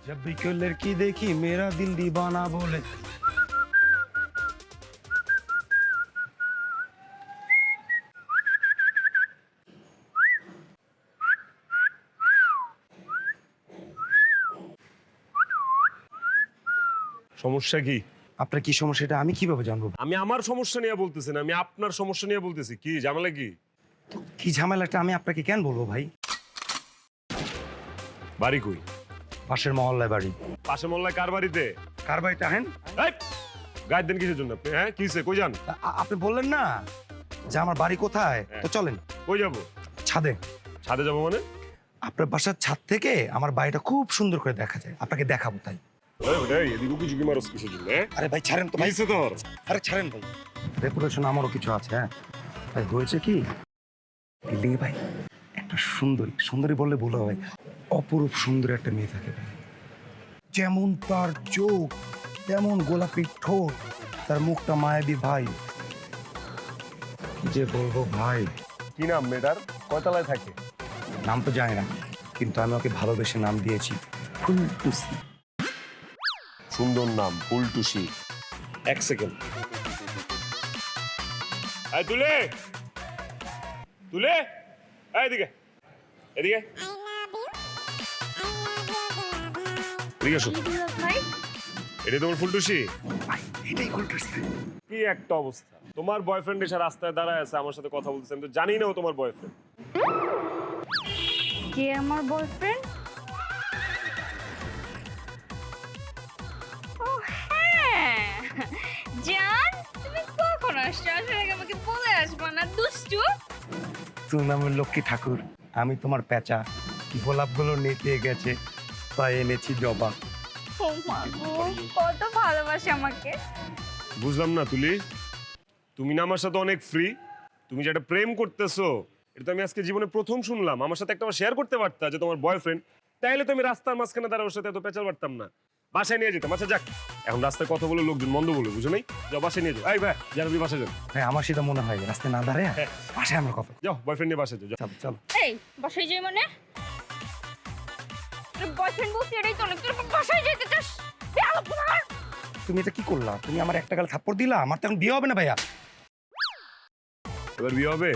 जब भी कोई लड़की देखी मेरा दिल दीवाना बोले। সমস্যা কি? আপনার কি সমস্যা এটা আমি কিভাবে জানবো? আমি আমার সমস্যা নিয়ে বলতেছি না, আমি আপনার সমস্যা নিয়ে বলতেছি। কি ঝামেলা কি? তো কি ঝামেলাটা আমি আপনাকে কেন বলবো ভাই? বাড়ি কই? পাশের মহল্লায় বাড়ি। পাশে মহল্লায় কার বাড়িতে? কার বাড়িতে আহেন? এই, গায়ের দেন কিসের জন্য আপনি? হ্যাঁ, কিসে? কই যান? আপনি বললেন না যে আমার বাড়ি কোথায়, তো চলেন কই যাবো? ছাদে। ছাদে যাবো মানে? আপনার বাসার ছাদ থেকে আমার বাড়িটা খুব সুন্দর করে দেখা যায়, আপনাকে দেখাবো তাই। এদিকে কি ঝুঁকি মারস কিসের জন্য? আরে ভাই ছাড়েন তো ভাই। কিসে তোর? আরে ছাড়েন ভাই, রেপুটেশন আমারও কিছু আছে। হ্যাঁ ভাই, হয়েছে কি বিল্ডিং এ ভাই একটা সুন্দরী, সুন্দরী বললে ভুল হবে, অপরূপ সুন্দর একটা মেয়ে থাকে ভাই। যেমন তার চোখ তেমন গোলাপি ঠোঁট, তার মুখটা মায়াবী ভাই। কি যে বলবো ভাই। কি নাম মেয়েটার? কয়তলায় থাকে? নাম তো জানি না, কিন্তু আমি ওকে ভালোবেসে নাম দিয়েছি ফুলটুসি। সুন্দর নাম, ফুলটুসি। এক সেকেন্ড। এই তুলে তুলে, এই এদিকে এদিকে এদিকে এসো। এটা তোমার ফুলটুসি? ভাই এটাই ফুলটুসি। কি একটা অবস্থা! তোমার বয়ফ্রেন্ড এসে রাস্তায় দাঁড়ায় আছে, আমার সাথে কথা বলতেছে, আমি তো জানি না ও তোমার বয়ফ্রেন্ড। কে আমার বয়ফ্রেন্ড? ও হ্যাঁ, জান তুমি কখন আসছো? আসলে আমাকে বলে আসবো না দুষ্টু। তোর নামের লক্ষ্মী ঠাকুর, আমি তোমার পেঁচা, গোলাপগুলো নিতে গেছে তাই এনেছি জবা। ও মা গো, কত ভালোবাসে আমাকে। বুঝলাম না তুলি, তুমি না আমার সাথে অনেক ফ্রি, তুমি যেটা প্রেম করতেছো এটা তো আমি আজকে জীবনে প্রথম শুনলাম। আমার সাথে একটা শেয়ার করতে পারতা যে তোমার বয়ফ্রেন্ড, তাইলে তো আমি রাস্তার মাঝখানে দাঁড়া ওর সাথে এত পেঁচাল পারতাম না। বাসায় নিয়ে যেতাম। আচ্ছা যাক, এখন রাস্তায় কথা বলে লোকজন মন্দ বলে, বুঝো নাই? যাও বাসায় নিয়ে যাও। এই ভাই যান, আপনি বাসায় যান। হ্যাঁ আমার সেটা মনে হয়, রাস্তায় না দাঁড়ায় পাশে আমার কথা। যাও বয়ফ্রেন্ড নিয়ে বাসায় যাও। চল চল। এই বাসায় যাই মানে? তোর বয়ফ্রেন্ড বলছে এটাই তো অনেক, তোর বাসায় যেতে চাস? বেয়াদব কোথাকার। তুমি এটা কি করলা? তুমি আমার একটা গালে থাপ্পড় দিলা, আমার তো এখন বিয়ে হবে না ভাইয়া। এবার বিয়ে হবে,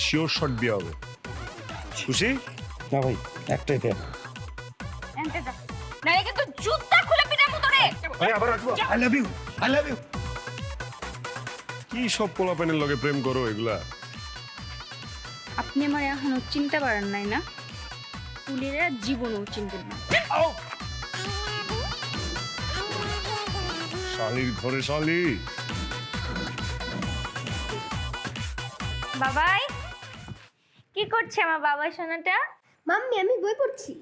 শিওর শট বিয়ে হবে। খুশি? না ভাই, একটাই দেন। এনতে যা, নাইলে কিন্তু জুতা খুলে পিটাবো তোরে। ভাই আবার আসবো। I love you, I love you. কি সব পোলাপানের লগে প্রেম করো এগুলা? আপনি আমার এখনো চিনতে পারেন নাই না? পুলিরা জীবনও চিনতেন না। শালির ঘরে শালি। বাবাই, কি করছে আমার বাবা সোনাটা? মাম্মি আমি বই পড়ছি।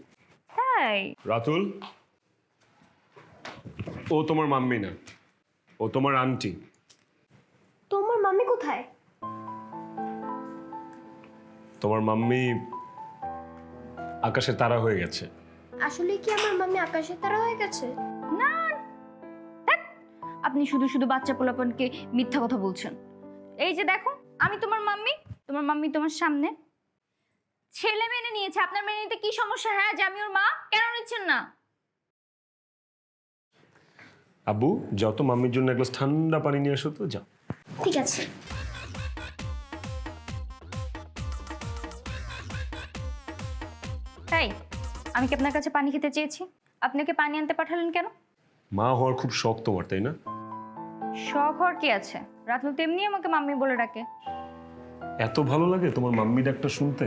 তাই? রাতুল, ও তোমার মাম্মি না, ও তোমার আন্টি। তোমার মাম্মি কোথায়? তোমার মাম্মি আকাশে তারা হয়ে গেছে। আসলে কি আমার মাম্মি আকাশে তারা হয়ে গেছে? না, ধ্যাৎ, আপনি শুধু শুধু বাচ্চা পোলাপনকে মিথ্যা কথা বলছেন। এই যে দেখো, আমি তোমার মাম্মি তোমার সামনে। ছেলে মেনে নিয়েছে, আপনার মেনে নিতে কি সমস্যা? হ্যাঁ, যে আমি ওর মা, কেন নিচ্ছেন না? আব্বু যাও তো, মাম্মির জন্য এক গ্লাস ঠান্ডা পানি নিয়ে এসো তো, যাও। ঠিক আছে। তাই আমি কি আপনার কাছে পানি খেতে চেয়েছি? আপনাকে পানি আনতে পাঠালেন কেন? মা হওয়ার খুব শখ তোমার, তাই না? শখ হওয়ার কি আছে? রাতুল তেমনি আমাকে মাম্মি বলে ডাকে। এত ভালো লাগে তোমার মাম্মি ডাকটা শুনতে?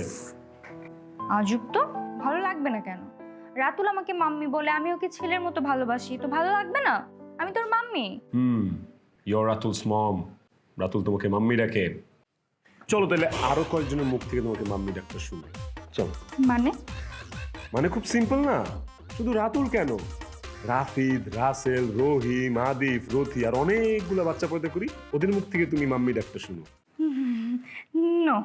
আজব তো, ভালো লাগবে না কেন? রাতুল আমাকে মাম্মি বলে, আমি ওকে ছেলের মতো ভালোবাসি, তো ভালো লাগবে না? আমি তোর মাম্মি। ইয়োর রাতুলস মম। রাতুল তোমাকে মাম্মি ডাকে। চলো তাহলে আরো কয়েকজনের মুখ থেকে তোমাকে মাম্মি ডাকটা শুনে। চলো। মানে খুব সিম্পল না, শুধু রাতুল কেন, রাফিদ, রাসেল, রহিম, আদিফ, রথি আর অনেকগুলো বাচ্চা পয়দা করি, ওদের মুখ থেকে তুমি মাম্মি ডাকটা শুনো। নো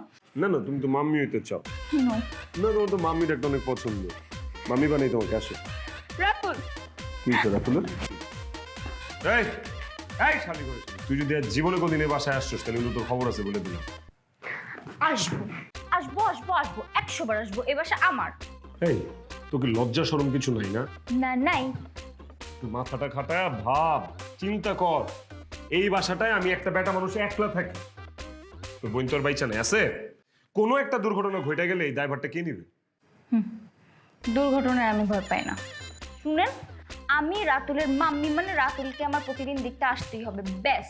না না, তুমি তো মাম্মি হইতে চাও। নো না, তোমার তো মাম্মি ডাকটা অনেক পছন্দ। মাম্মি বানাই তোমাকে, আসো। রাতুল, কি হচ্ছে রাতুলের? এই এই শালি করে, তুই যদি আজ জীবনে কোনদিন এই বাসায় আসছিস তাহলে কিন্তু তোর খবর আছে বলে দিলাম। আসবো আসবো আসবো আসবো, 100 বার আসবো, এ বাসা আমার। এই তোকে লজ্জা শরম কিছু নাই না? না নাই। তুই মাথাটা খাটায় ভাব, চিন্তা কর, এই বাসাটায় আমি একটা বেটা মানুষ একলা থাকি, তোর বোন তোর বাইচা নাই আছে, কোনো একটা দুর্ঘটনা ঘটে গেলে এই দায়ভারটা কে নিবে? দুর্ঘটনায় আমি ভয় পাই না। শুনেন, আমি রাতুলের মাম্মি, মানে রাতুলকে আমার প্রতিদিন দেখতে আসতেই হবে, ব্যাস।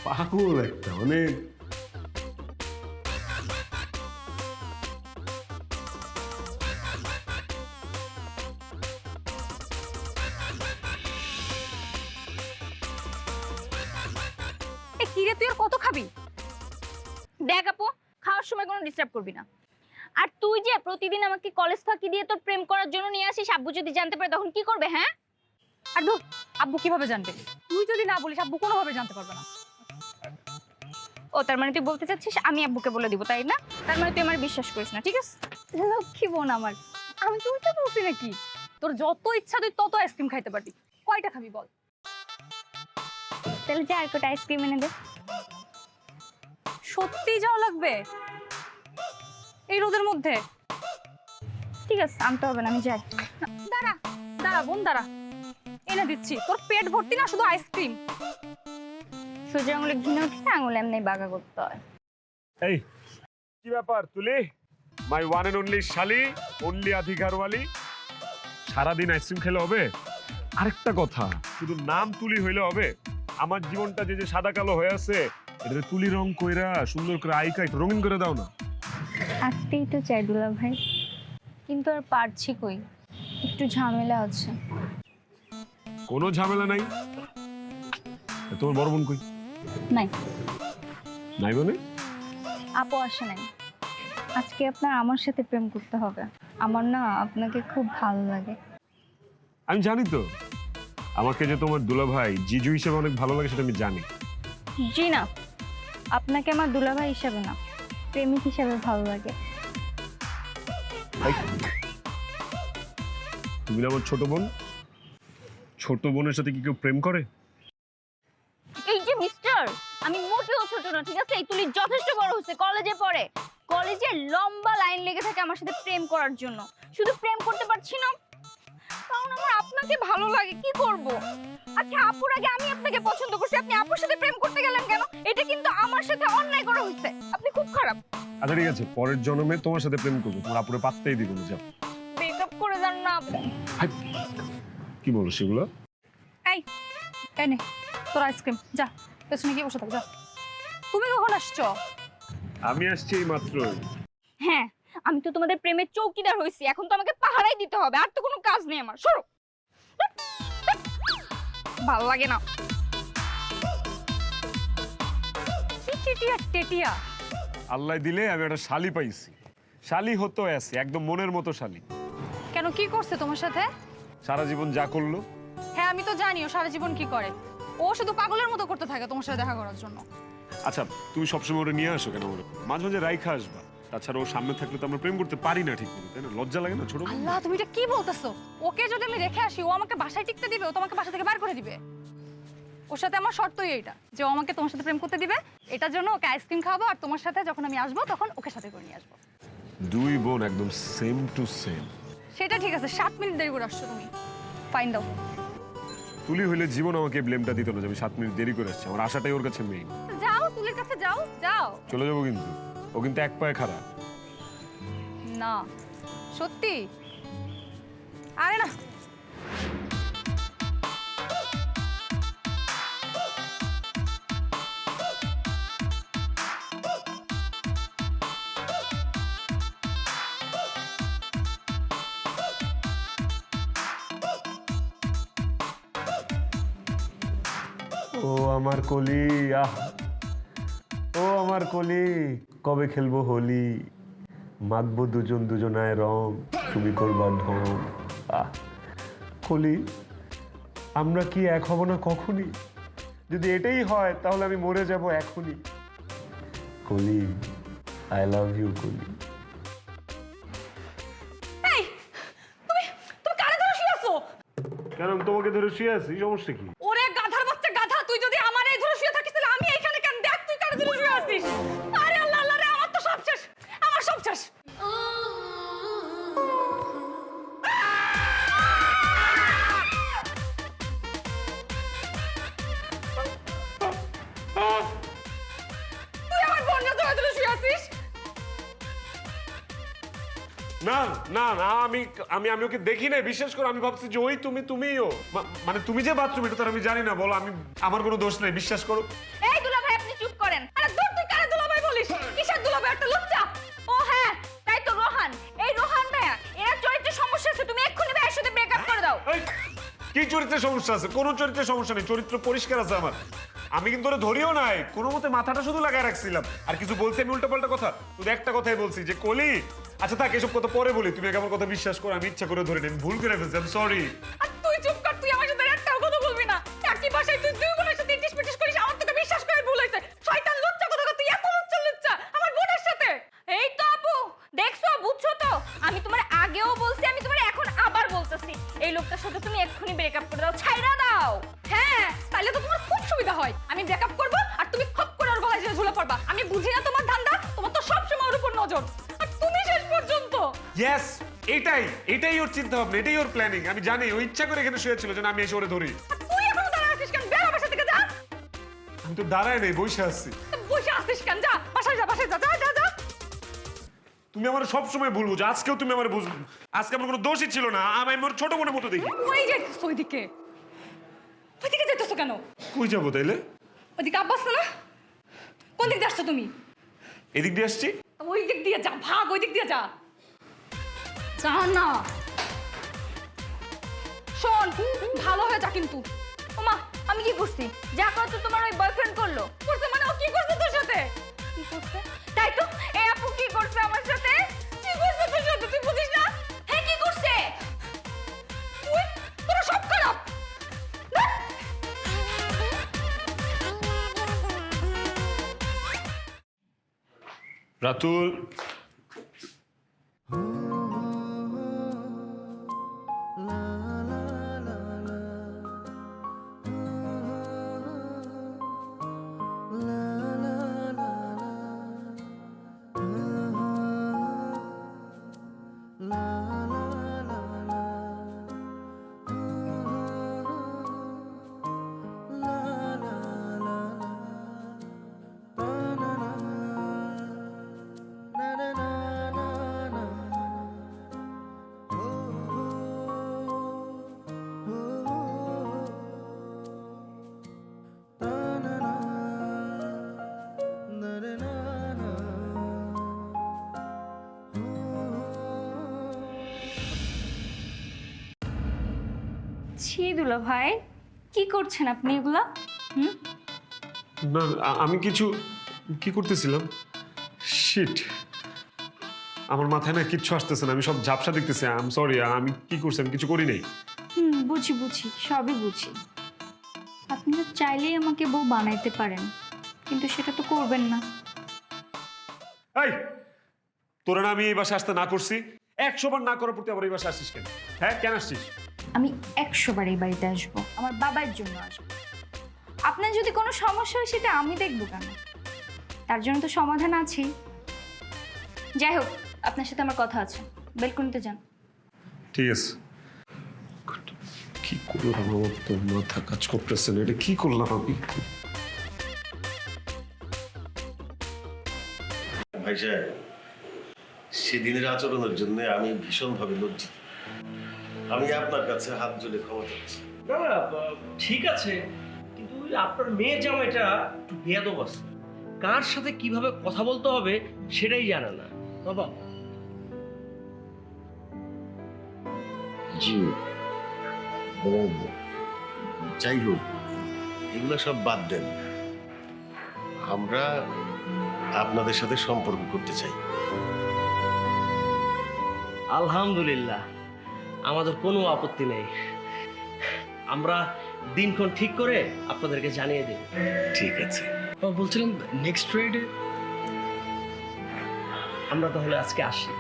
পাগল একটা, মানে কি রে, তুই আর কত খাবি? দেখ আপু, খাওয়ার সময় কোনো ডিস্টার্ব করবি না। আর তুই যে প্রতিদিন আমাকে কলেজ ফাঁকি দিয়ে তোর প্রেম করার জন্য নিয়ে আসিস, আব্বু যদি জানতে পারে তখন কি করবে? হ্যাঁ, আর ধুর, আব্বু কিভাবে জানবে? তুই যদি না বলিস আব্বু কোনোভাবে জানতে পারবে না। ও তার মানে তুই বলতে চাচ্ছিস আমি আব্বুকে বলে দিব, তাই না? তার মানে তুই আমার বিশ্বাস করিস না, ঠিক আছে? লক্ষ্মী বোন আমার। আমি কি উল্টা বলছি নাকি? তোর যত ইচ্ছা তুই তত আইসক্রিম খাইতে পারবি। কয়টা খাবি বল? তাহলে যা আর কটা আইসক্রিম এনে দে। সত্যিই যাওয়া লাগবে এই রোদের মধ্যে? ঠিক আছে, আনতে হবে না, আমি যাই। দাঁড়া দাঁড়া বোন, দাঁড়া, এনে দিচ্ছি। তোর পেট ভর্তি না শুধু আইসক্রিম। সোজা আঙুলে ঘিনে উঠলে আঙুলে এমনি বাঁকা করতে হয়। এই কি ব্যাপার তুলি, মাই ওয়ান এন্ড অনলি শালি, অনলি অধিকারওয়ালি, সারাদিন আইসক্রিম খেলে হবে? আরেকটা কথা, শুধু নাম তুলি হইলে হবে? আমার জীবনটা যে যে সাদা কালো হয়ে আছে, এটাতে তুলি রং কইরা সুন্দর করে আইকা একটু রঙিন করে দাও না। আঁকতেই তো চাই দুলা ভাই, কিন্তু আর পারছি কই, একটু ঝামেলা আছে। কোনো ঝামেলা নাই। তোমার বড় বোন কই? নাই। নাই মানে? আপু আসে নাই। আজকে আপনার আমার সাথে প্রেম করতে হবে। আমার না আপনাকে খুব ভালো লাগে। আমি জানি তো, আমাকে যে তোমার দুলাভাই জিজু হিসেবে অনেক ভালো লাগে সেটা আমি জানি। জি না, আপনাকে আমার দুলাভাই হিসাবে না, প্রেমিক হিসাবে ভালো লাগে। তুমি না আমার ছোট বোন, ছোট বোনের সাথে কি কেউ প্রেম করে? এই যে মিস্টার, আমি মোটেও ছোট না, ঠিক আছে? এই তুলি যথেষ্ট বড় হচ্ছে, কলেজে পড়ে। কলেজে লম্বা লাইন লেগে থাকে আমার সাথে প্রেম করার জন্য। শুধু প্রেম করতে পারছি না কারণ আমার আপনাকে ভালো লাগে। কি করব? আচ্ছা, আপুর আগে আমি আপনাকে পছন্দ করছি, আপনি আপুর সাথে প্রেম করতে গেলেন কেন? এটা কিন্তু আমার সাথে অন্যায় করা হয়েছে। আপনি খুব খারাপ। আচ্ছা ঠিক আছে, পরের জন্মে তোমার সাথে প্রেম করবো, তোমার আপুরে পাত্তাই দিব না। যাও, ব্রেকআপ করে যান না। হাই, কি বলো সেগুলো? এই এনে তোর আইসক্রিম, যা পেছনে গিয়ে বসে থাক, যা। তুমি কখন আসছো? আমি আসছি এই মাত্র। হ্যাঁ, আমি তো তোমাদের প্রেমের চৌকিদার হইছি, এখন তো আমাকে পাহারাই দিতে হবে। আর তো কোনো কাজ নেই আমার। সরো, ভালো লাগে না। কি টেটিয়া টেটিয়া? আল্লাহ দিলে আমি একটা শালি পাইছি। শালি হতো আছে, একদম মনের মতো শালি। কেন, কি করছে তোমার সাথে? সারা জীবন যা করলো। হ্যাঁ আমি তো জানি ও সারা জীবন কি করে। ও শুধু পাগলের মতো করতে থাকে তোমার সাথে দেখা করার জন্য। আচ্ছা, তুমি সবসময় ওরা নিয়ে আসো কেন? ওরা মাঝে মাঝে রাইখা আসবা। তাছাড়া ওর সামনে থাকলে তো আমরা প্রেম করতে পারি না ঠিক মতো, তাই না? লজ্জা লাগে না ছোট বোন? আল্লাহ, তুমি এটা কি বলতেছো? ওকে যদি আমি রেখে আসি, ও আমাকে বাসায় টিকতে দিবে? ও তোমাকে বাসা থেকে বার করে দিবে? ওর সাথে আমার শর্তই এইটা যে ও আমাকে তোমার সাথে প্রেম করতে দিবে। এটার জন্য ওকে আইসক্রিম খাওয়াবো, আর তোমার সাথে যখন আমি আসবো তখন ওকে সাথে করে নিয়ে আসবো। দুই বোন একদম সেম টু সেম। সেটা ঠিক আছে, 7 মিনিট দেরি করে আসছো তুমি। ফাইন দাও। তুলি হইলে জীবন আমাকে ব্লেমটা দিত না যে আমি 7 মিনিট দেরি করে আসছি। আমার আশাটাই ওর কাছে মেইন। যাও, তুলির কাছে যাও, যাও। চলে যাবো কিন্তু ও কিন্তু এক পায়ে খারাপ। না সত্যি? আরে না, ও আমার কলি, আহ ও আমার কলি, কবে খেলবো হোলি, মাখবো দুজন দুজনায় রং, তুমি করবা ঢং। আহ কলি, আমরা কি এক হব না কখনই? যদি এটাই হয় তাহলে আমি মরে যাব এখনই। কলি, আই লাভ ইউ কলি। এই তুমি তুমি কারে ধরে শুয়ে আছো? কেন আমি তোমাকে ধরে শুয়ে আছি, সমস্যা কি? ওরে গাধার বাচ্চা গাধা, তুই যদি আমার এই ধরে শুয়ে থাকিস তাহলে আমি এইখানে কেন? দেখ তুই কারে ধরে শুয়ে আছিস। আরে আল্লাহ আল্লাহ রে, আমার তো সব শেষ, আমার না না না, আমি আমি আমি ওকে দেখি নাই, বিশ্বাস করো। আমি ভাবছি যে ওই তুমিও মানে তুমি যে বাথরুম, এটা তো আর আমি জানি না। বলো, আমি আমার কোনো দোষ নেই, বিশ্বাস করো। এই দুলাভাই আপনি চুপ করেন। আরে দূর, তুই কারে দুলাভাই বলিস? কিসের দুলাভাই? একটা লুচ্চা। ও হ্যাঁ, তাই তো, রোহান। এই রোহান ভাইয়া, এরা চরিত্রের সমস্যা আছে। তুমি এক্ষুনি ভাইয়ের সাথে ব্রেকআপ করে দাও। এই, কি চরিত্রের সমস্যা আছে? কোনো চরিত্রের সমস্যা নেই, চরিত্র পরিষ্কার আছে আমার। আমি কিন্তু ওরা ধরিও নাই, কোনো মতে মাথাটা শুধু লাগায় রাখছিলাম। আর কিছু বলছি আমি উল্টাপাল্টা কথা? শুধু একটা কথাই বলছি যে কলি, আচ্ছা থাক, এসব কথা পরে বলি। তুমি আমার কথা বিশ্বাস করো, আমি ইচ্ছা করে ধরে নিন, ভুল করে ফেলছি, আমি সরি। আর তুই চুপ কর, তুই আমার সাথে একটাও কথা বলবি না। একই বাসায় তুই দুই বোনের সাথে ইটিস পিটিস করিস, আমার তোকে বিশ্বাস করে ভুল হয়েছে। শয়তান লুচ্চা কথা, তুই এত লুচ্চা আমার বোনের সাথে। এই তো আপু, দেখছো, বুঝছো তো? আমি তোমার আগেও বলছি, আমি তোমার এখন আবার বলতেছি, এই লোকটার সাথে তুমি এক্ষুনি ব্রেকআপ করে দাও, ছাইরা দাও। হ্যাঁ, তাহলে তো তোমার খুব সুবিধা হয়। আমি ব্রেকআপ করব আর তুমি খপ করে ওর গলায় ঝুলে পড়বা। আমি বুঝি না তোমার ধান্দা, তোমার তো সবসময় ওর উপর নজর। আর তুমি শেষ পর্যন্ত ইয়েস, এটাই ওর চিন্তা ভাবনা, এটাই ওর প্ল্যানিং। আমি জানি ও ইচ্ছা করে এখানে শুয়েছিল যেন আমি এসে ওরে ধরি। আর তুই এখনো দাঁড়ায় আছিস কেন? বেরো বাসা থেকে, যা। আমি তো দাঁড়ায় নেই, বসে আসছি। বসে আসিস কেন? যা বাসায়, যা বাসায়, যা যা যা। তুমি আমার সবসময় ভুল বুঝো, আজকেও তুমি আমার বুঝ। আজকে আমার কোনো দোষই ছিল না, আমি আমার ছোট বোনের মতো দেখি। ওই যাইতেছ ওইদিকে, ওইদিকে যাইতেছো কেন? কই যাবো তাইলে? ওইদিকে আব্বাস না? কোন দিক দিয়ে আসছো তুমি? এদিক দিয়ে আসছি। ওই দিক দিয়ে যা, ভাগ, ওই দিক দিয়ে যা। যা না, শোন, ভালো হয়ে যা কিন্তু। ওমা, আমি কি করছি? যা করো তো তোমার ওই বয়ফ্রেন্ড করলো। করছে মানে? ও কি করছে তোর সাথে? কি করছে? তাই তো, এই আপু কি করছে আমার সাথে? কি করছে তোর সাথে তুই বুঝিস না? হ্যাঁ, কি করছে? তুই, তোরা সব খারাপ। রাতুল, ছি দুলা ভাই, কি করছেন আপনি এগুলা? না আমি কি করতেছিলাম? শিট, আমার মাথায় না কিচ্ছু আসতেছে না, আমি সব ঝাপসা দেখতেছি। আই এম সরি, আমি কি করছি? আমি কিছু করি নাই। বুঝি, সবই বুঝি। আপনি তো চাইলেই আমাকে বউ বানাইতে পারেন, কিন্তু সেটা তো করবেন না। এই, তোরা না আমি এই বাসায় আসতে না করছি? 100 বার না করার প্রতি আবার এই বাসায় আসছিস কেন? হ্যাঁ, কেন আসছিস? আমি 100 বার এই বাড়িতে আসবো, আমার বাবার জন্য আসবো। আপনার যদি কোনো সমস্যা হয় সেটা আমি দেখবো কেন? তার জন্য তো সমাধান আছেই। যাই হোক, আপনার সাথে আমার কথা আছে, বেলকনিতে যান। ঠিক আছে। কি করলাম? আমার তো মাথা কাজ করতেছে না, এটা কি করলাম আমি? ভাই সাহেব, সেদিনের আচরণের জন্য আমি ভীষণভাবে লজ্জিত। আমি আপনার কাছে হাত জোড়ে ক্ষমা চাচ্ছি। না না, ঠিক আছে, কিন্তু ওই আপনার মেয়ের জামাইটা একটু বেয়াদব আছে। কার সাথে কিভাবে কথা বলতে হবে সেটাই জানে না বাবা। জি, যাই হোক, এগুলো সব বাদ দেন। আমরা আপনাদের সাথে সম্পর্ক করতে চাই। আলহামদুলিল্লাহ, আমাদের কোনো আপত্তি নেই। আমরা দিনক্ষণ ঠিক করে আপনাদেরকে জানিয়ে দেব। ঠিক আছে। বলছিলাম নেক্সট ফ্রাইডে আমরা তাহলে আজকে আসি।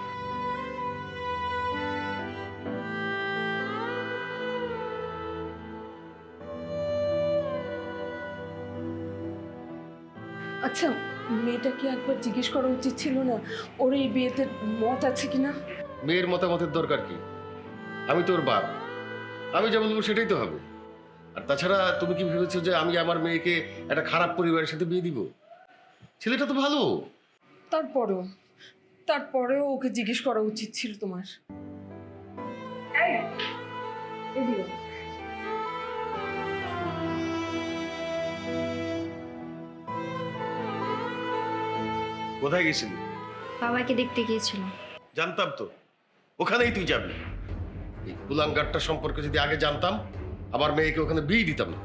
আচ্ছা, মেয়েটাকে একবার জিজ্ঞেস করা উচিত ছিল না ওর এই বিয়েতে মত আছে কিনা? মেয়ের মতামতের দরকার কি? আমি তোর বাপ, আমি যা বলবো সেটাই তো হবে। আর তাছাড়া তুমি কি ভেবেছো যে আমি আমার মেয়েকে একটা খারাপ পরিবারের সাথে বিয়ে দিব? ছেলেটা তো ভালো। তারপরও তারপরেও ওকে জিজ্ঞেস করা উচিত ছিল তোমার। এদিকে। কোথায় গেছিলি? বাবাকে দেখতে গিয়েছিলাম। জানতাম তো ওখানেই তুই যাবি। এই কুলাঙ্গারটা সম্পর্কে যদি আগে জানতাম, আমার মেয়েকে ওখানে বিয়ে দিতাম না।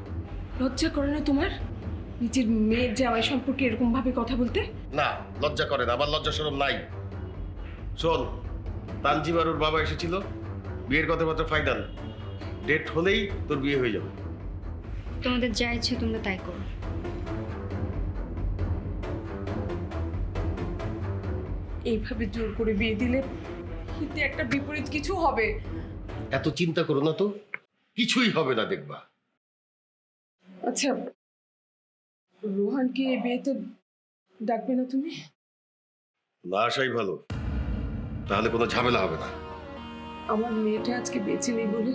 লজ্জা করে না তোমার নিজের মেয়ের জামাই সম্পর্কে এরকম ভাবে কথা বলতে? না, লজ্জা করে না, আমার লজ্জা শরম নাই। শোন, তানজিম আর ওর বাবা এসেছিল, বিয়ের কথাবার্তা ফাইনাল, ডেট হলেই তোর বিয়ে হয়ে যাবে। তোমাদের যা ইচ্ছে তোমরা তাই করো। এইভাবে জোর করে বিয়ে দিলে কিন্তু একটা বিপরীত কিছু হবে। এত চিন্তা করো না তো, কিছুই হবে না দেখবা। আচ্ছা, রোহানকে এই বিয়েতে ডাকবে না তুমি? না আসাই ভালো, তাহলে কোনো ঝামেলা হবে না। আমার মেয়েটা আজকে বেঁচে নেই বলে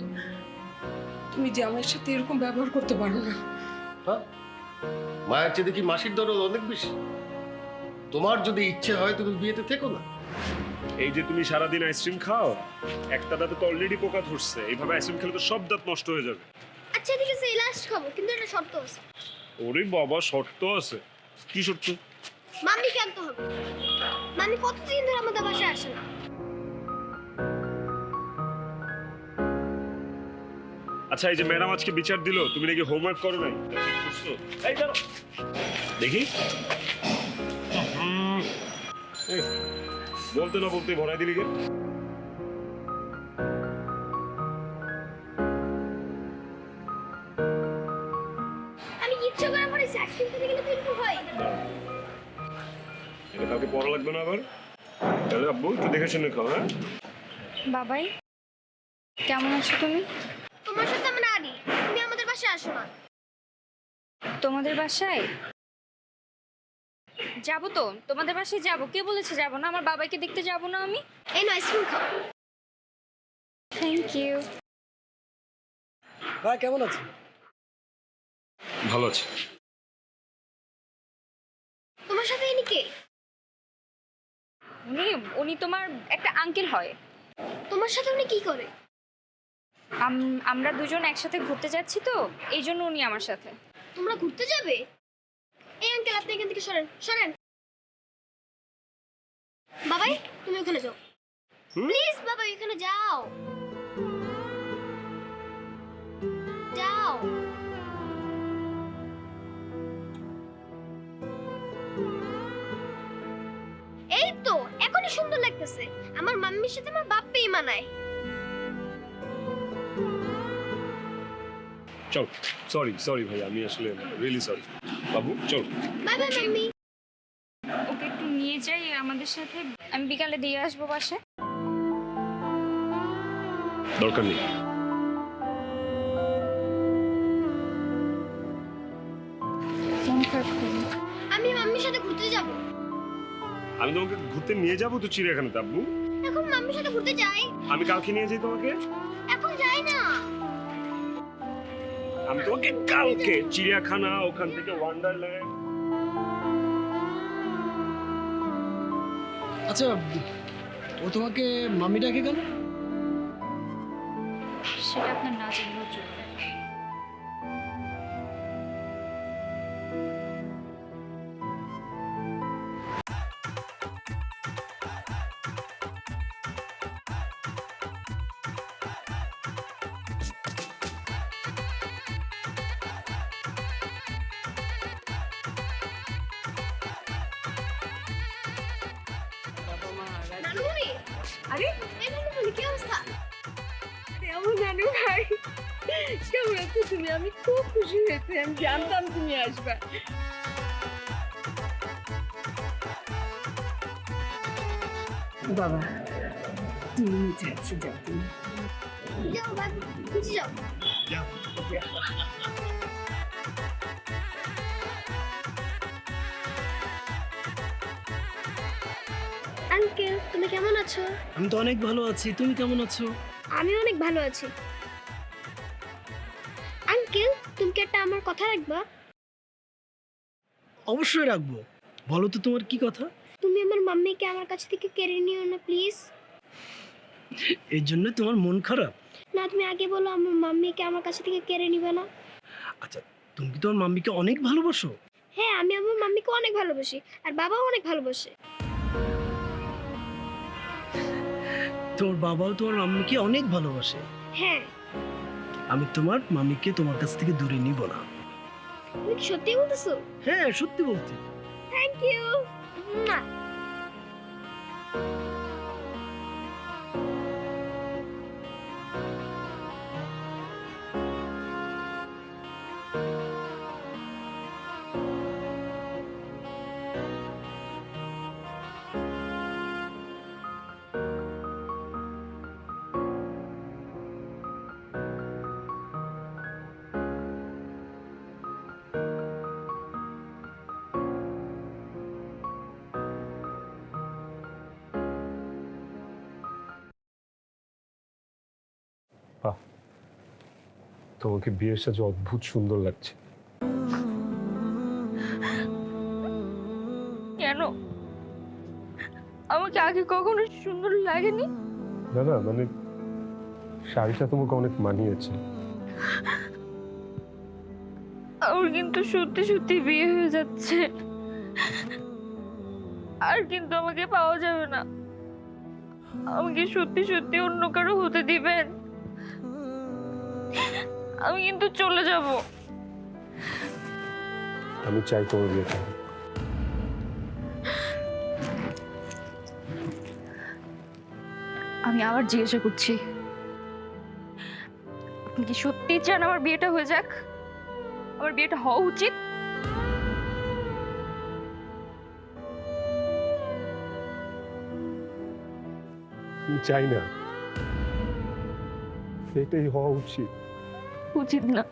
তুমি জামাইয়ের সাথে এরকম ব্যবহার করতে পারো না। হ্যাঁ, মায়ের চেয়ে দেখি মাসির দরদ অনেক বেশি। তোমার যদি ইচ্ছে হয় তুমি বিয়েতে থেকো না। এই যে তুমি সারাদিন আইসক্রিম খাও, একটা দাঁতে তো অলরেডি পোকা ধরছে, এইভাবে আইসক্রিম খেলে তো সব দাঁত নষ্ট হয়ে যাবে। আচ্ছা ঠিক আছে, লাস্ট খাবো, কিন্তু একটা শর্ত আছে। ওরে বাবা, শর্ত আছে? কি শর্ত? মাম্মিকে আনতে হবে। মাম্মি কতদিন ধরে আমাদের বাসায় আসে না। আচ্ছা, এই যে ম্যাডাম আজকে বিচার দিল, তুমি নাকি হোমওয়ার্ক করো নাই, করছো? এই দাঁড়াও, দেখি। এই, বলতে না বলতে ভরাই দিলি কে? আমি ইচ্ছে করে আমার এই আইসক্রিম খেতে গেলে তো একটু হয়। এটা কাউকে পড়া লাগবে না আবার। তাহলে আব্বু একটু দেখে শুনে খাও। হ্যাঁ, বাবাই, কেমন আছো তুমি? তোমার সাথে আমরা আনি, তুমি আমাদের বাসায় আসো না। তোমাদের বাসায় যাবো তো, তোমাদের বাসায় যাবো। কে বলেছে যাবো না? আমার বাবাইকে দেখতে যাবো না আমি? এই নো আইসক্রিম খাও। Thank you. ভাই কেমন আছেন? ভালো আছে। তোমার সাথে ইনি কে? উনি উনি তোমার একটা আঙ্কেল হয়। তোমার সাথে উনি কি করে? আমরা দুজন একসাথে ঘুরতে যাচ্ছি তো, এই জন্য উনি আমার সাথে। তোমরা ঘুরতে যাবে? এই আঙ্কেল, আপনি এখান থেকে সরেন, সরেন। বাবাই, তুমি ওখানে যাও প্লিজ। বাবাই, ওখানে যাও, যাও। এই তো এখনই সুন্দর লাগতেছে। আমার মাম্মির সাথে আমার বাপ্পেই মানায়। চল। সরি ভাই, আমি আসলে রিয়েলি সরি। বাবু চল। Bye bye mummy. ওকে একটু নিয়ে যাই আমাদের সাথে, আমি বিকালে দিয়ে আসবো বাসায়। দরকার নেই। মন খারাপ করো। আমি মাম্মির সাথে ঘুরতে যাব। আমি তোমাকে ঘুরতে নিয়ে যাবো তো চিড়িয়াখানাতে আব্বু। এখন মাম্মির সাথে ঘুরতে যাই। আমি কালকে নিয়ে যাই তোমাকে। এখন যাই না। আমি তোমাকে কালকে চিড়িয়াখানা, ওখান থেকে ওয়ান্ডারল্যান্ড। আচ্ছা, ও তোমাকে মাম্মি ডাকে কেন? সেটা আপনার না জানলেও চলবে। নানুমণি, আরে এই নানুমণি, কি অবস্থা? কেমন জানো ভাই, কেমন আছো তুমি? আমি খুব খুশি হয়েছি, আমি জানতাম তুমি আসবে। বাবা, তুমি যাচ্ছি, যাও তুমি। যাও বাবু, খুঁজে যাও। আঙ্কেল, তুমি কেমন আছো? আমি তো অনেক ভালো আছি, তুমি কেমন আছো? আমি অনেক ভালো আছি। আঙ্কেল, তুমি কি একটা আমার কথা রাখবা? অবশ্যই রাখবো। বলো তো তোমার কি কথা? তুমি আমার মাম্মিকে আমার কাছ থেকে কেড়ে নিও না প্লিজ। এর জন্য তোমার মন খারাপ? না, তুমি আগে বলো আমার মাম্মিকে আমার কাছ থেকে কেড়ে নিবে না। আচ্ছা, তুমি কি তোমার মাম্মিকে অনেক ভালোবাসো? হ্যাঁ, আমি আমার মাম্মিকে অনেক ভালোবাসি, আর বাবাও অনেক ভালোবাসে। তোমার বাবাও তোমার মাম্মিকে অনেক ভালোবাসে। হ্যাঁ। আমি তোমার মাম্মিকে তোমার কাছ থেকে দূরে নিব না। তুমি কি সত্যি বলতেছো? হ্যাঁ, সত্যি বলছি। Thank you. না, বাহ, তোমাকে বিয়ের সাথে অদ্ভুত সুন্দর লাগছে। কেন? আমাকে আগে কখনো সুন্দর লাগেনি? না না, মানে শাড়িটা তোমাকে অনেক মানিয়েছে। আমার কিন্তু সত্যি সত্যি বিয়ে হয়ে যাচ্ছে, আর কিন্তু আমাকে পাওয়া যাবে না। আমাকে সত্যি সত্যি অন্য কারো হতে দিবেন? আমি কিন্তু চলে যাব। আমি চাই তোমার বিয়েটা হোক। আমি আবার জিজ্ঞাসা করছি, আপনি কি সত্যি চান আমার বিয়েটা হয়ে যাক? আমার বিয়েটা হওয়া উচিত? আমি চাই না, এটাই হওয়া উচিত। উচিত না।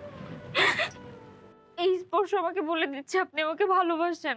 এই স্পর্শ আমাকে বলে দিচ্ছে আপনি আমাকে ভালোবাসেন।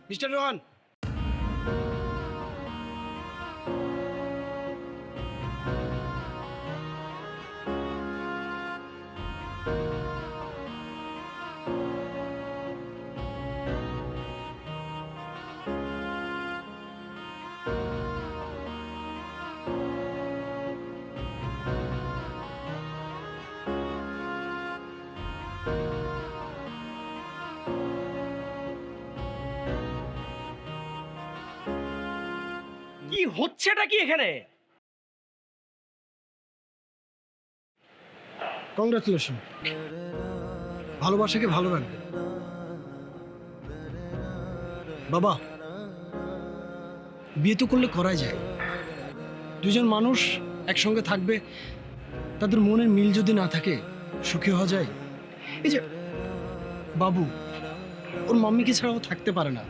মিস্টার রোহান, কি হচ্ছেটা কি এখানে? কংগ্রাচুলেশন। ভালোবাসাকে ভালো রাখবে। বাবা, বিয়ে তো করলে করা যায়। দুজন মানুষ একসঙ্গে থাকবে, তাদের মনের মিল যদি না থাকে সুখী হওয়া যায়? এই যে বাবু, ওর মাম্মিকে ছাড়াও থাকতে পারে না।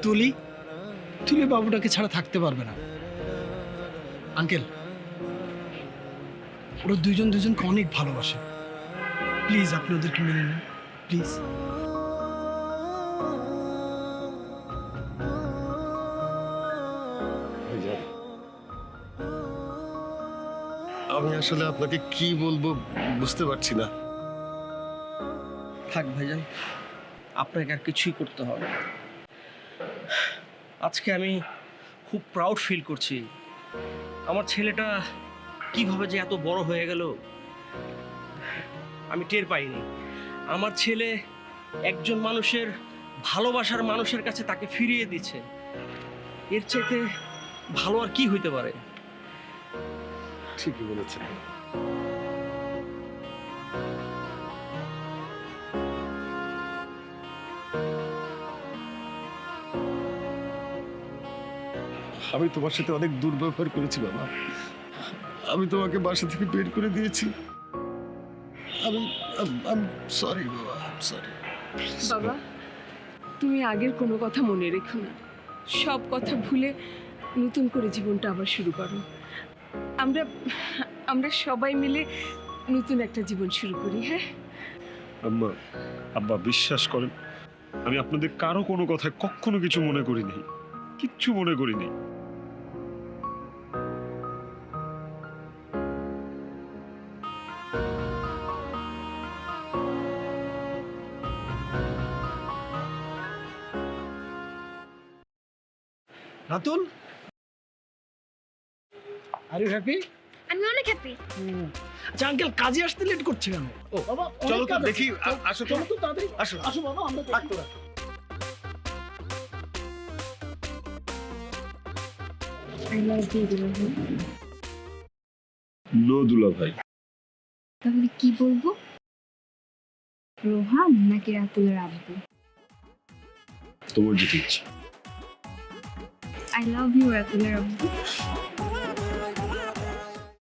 তুলি বাবুটাকে ছাড়া থাকতে পারবে না। আঙ্কেল, ওরা দুজনকে অনেক ভালোবাসে। প্লিজ আপনি ওদেরকে মেনে নিন, প্লিজ। আমি আসলে আপনাকে কি বলবো বুঝতে পারছি না। থাক ভাইজান, আপনাকে আর কিছুই করতে হবে না। আজকে আমি খুব প্রাউড ফিল করছি। আমার ছেলেটা কিভাবে যে এত বড় হয়ে গেল আমি টের পাইনি। আমার ছেলে একজন মানুষের ভালোবাসার মানুষের কাছে তাকে ফিরিয়ে দিচ্ছে। এর চাইতে ভালো আর কি হইতে পারে? ঠিকই বলেছেন। আমি তোমার সাথে অনেক দুর্ব্যবহার করেছি বাবা। আমি তোমাকে বাসা থেকে বের করে দিয়েছি। আমি সরি বাবা, সরি। বাবা, তুমি আগের কোনো কথা মনে রেখো না। সব কথা ভুলে নতুন করে জীবনটা আবার শুরু করো। আমরা সবাই মিলে নতুন একটা জীবন শুরু করি। হ্যাঁ আম্মা, আব্বা বিশ্বাস করেন, আমি আপনাদের কারো কোনো কথায় কখনো কিছু মনে করিনি, কিচ্ছু মনে করিনি। Ratul, are you happy? আমি অনেক হ্যাপি। আচ্ছা আঙ্কেল, কাজে আসতে লেট করছে কেন? ও বাবা, চলো তো দেখি, আসো তো। চলো তো তাড়াতাড়ি আসো। আসো বাবা, আমরা থাকতো না। নো দুলা ভাই। তাহলে কি বলবো? রোহান নাকি রাতুলের আব্বু? তোমার যেতে ইচ্ছা। আই লাভ ইউ রাতুলের আব্বু।